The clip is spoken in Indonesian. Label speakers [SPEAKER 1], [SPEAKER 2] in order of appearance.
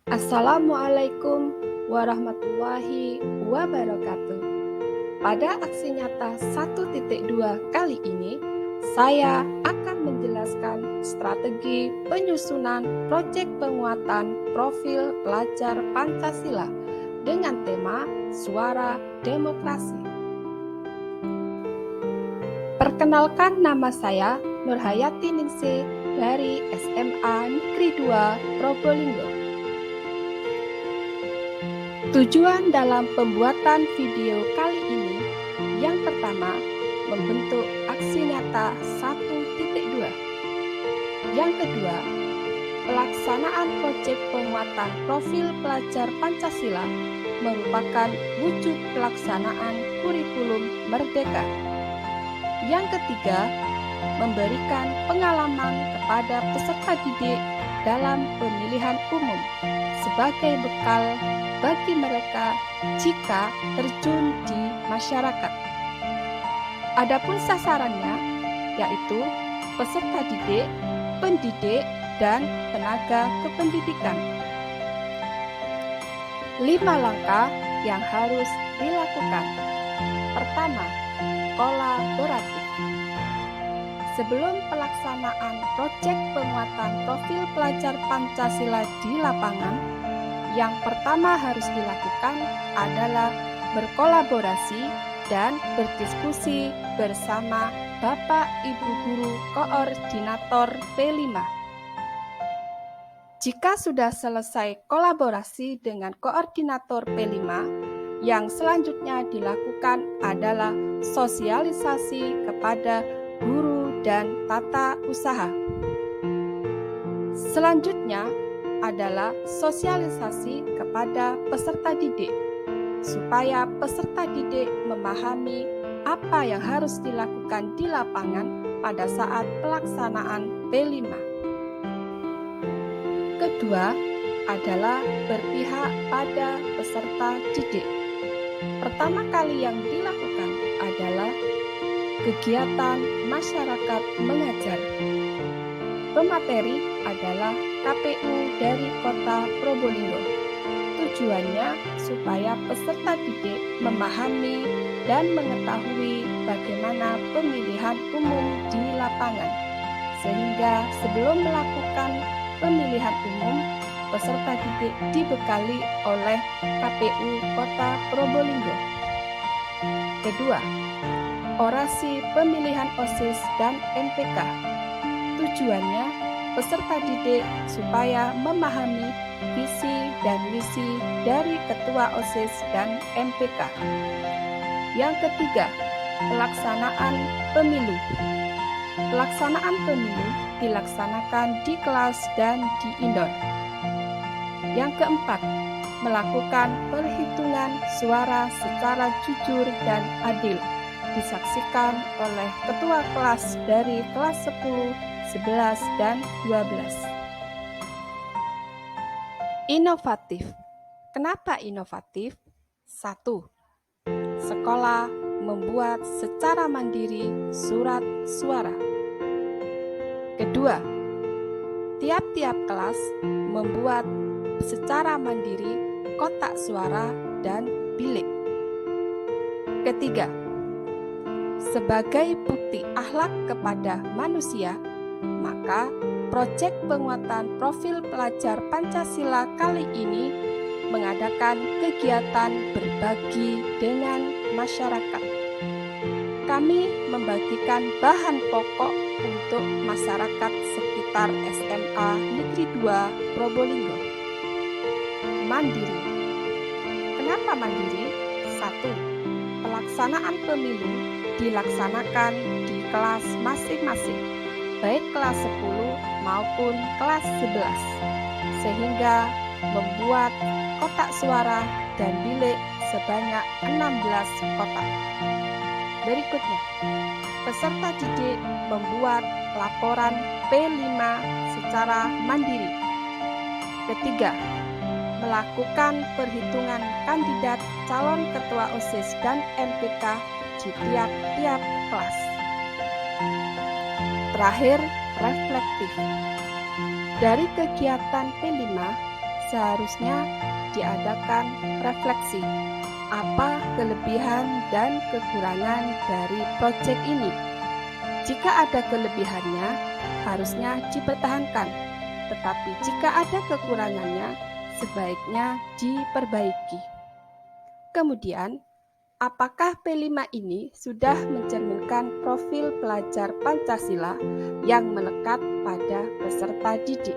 [SPEAKER 1] Assalamualaikum warahmatullahi wabarakatuh. Pada aksi nyata 1.2 kali ini, saya akan menjelaskan strategi penyusunan proyek penguatan profil pelajar Pancasila dengan tema Suara Demokrasi. Perkenalkan, nama saya Nurhayati Ningsih dari SMA Negeri 2 Probolinggo. Tujuan dalam pembuatan video kali ini, yang pertama, membentuk aksi nyata 1.2. Yang kedua, pelaksanaan proyek penguatan profil pelajar Pancasila merupakan wujud pelaksanaan kurikulum merdeka. Yang ketiga, memberikan pengalaman kepada peserta didik dalam pemilihan umum sebagai bekal bagi mereka jika terjun di masyarakat. Adapun sasarannya yaitu peserta didik, pendidik, dan tenaga kependidikan. 5 langkah yang harus dilakukan. Pertama, kolaboratif. Sebelum pelaksanaan proyek penguatan profil pelajar Pancasila di lapangan, yang pertama harus dilakukan adalah berkolaborasi dan berdiskusi bersama Bapak Ibu Guru Koordinator P5. Jika sudah selesai kolaborasi dengan Koordinator P5, yang selanjutnya dilakukan adalah sosialisasi kepada guru dan tata usaha. Selanjutnya adalah sosialisasi kepada peserta didik, supaya peserta didik memahami apa yang harus dilakukan di lapangan pada saat pelaksanaan P5. Kedua adalah berpihak pada peserta didik. Pertama kali yang dilakukan adalah kegiatan masyarakat mengajar. Pemateri adalah KPU dari Kota Probolinggo. Tujuannya supaya peserta didik memahami dan mengetahui bagaimana pemilihan umum di lapangan, sehingga sebelum melakukan pemilihan umum, peserta didik dibekali oleh KPU Kota Probolinggo. Kedua, orasi pemilihan OSIS dan MPK. Tujuannya peserta didik supaya memahami visi dan misi dari Ketua OSIS dan MPK. Yang ketiga, pelaksanaan pemilu. Pelaksanaan pemilu dilaksanakan di kelas dan di indoor. Yang keempat, melakukan perhitungan suara secara jujur dan adil, disaksikan oleh ketua kelas dari kelas 10, 11, dan 12. Inovatif. Kenapa inovatif? 1. Sekolah membuat secara mandiri surat suara. Kedua, tiap-tiap kelas membuat secara mandiri kotak suara dan bilik. Ketiga, sebagai bukti akhlak kepada manusia, maka proyek penguatan profil pelajar Pancasila kali ini mengadakan kegiatan berbagi dengan masyarakat. Kami membagikan bahan pokok untuk masyarakat sekitar SMA Negeri 2 Probolinggo. Mandiri. Kenapa mandiri? 1. Pelaksanaan pemilu dilaksanakan di kelas masing-masing, baik kelas 10 maupun kelas 11, sehingga membuat kotak suara dan bilik sebanyak 16 kotak. Berikutnya, peserta didik membuat laporan P5 secara mandiri. Ketiga, melakukan perhitungan kandidat calon ketua OSIS dan MPK di tiap-tiap kelas. Terakhir, reflektif. Dari kegiatan P5, seharusnya diadakan refleksi. Apa kelebihan dan kekurangan dari proyek ini? Jika ada kelebihannya, harusnya dipertahankan. Tetapi jika ada kekurangannya, sebaiknya diperbaiki. Kemudian, apakah P5 ini sudah mencerminkan profil pelajar Pancasila yang melekat pada peserta didik?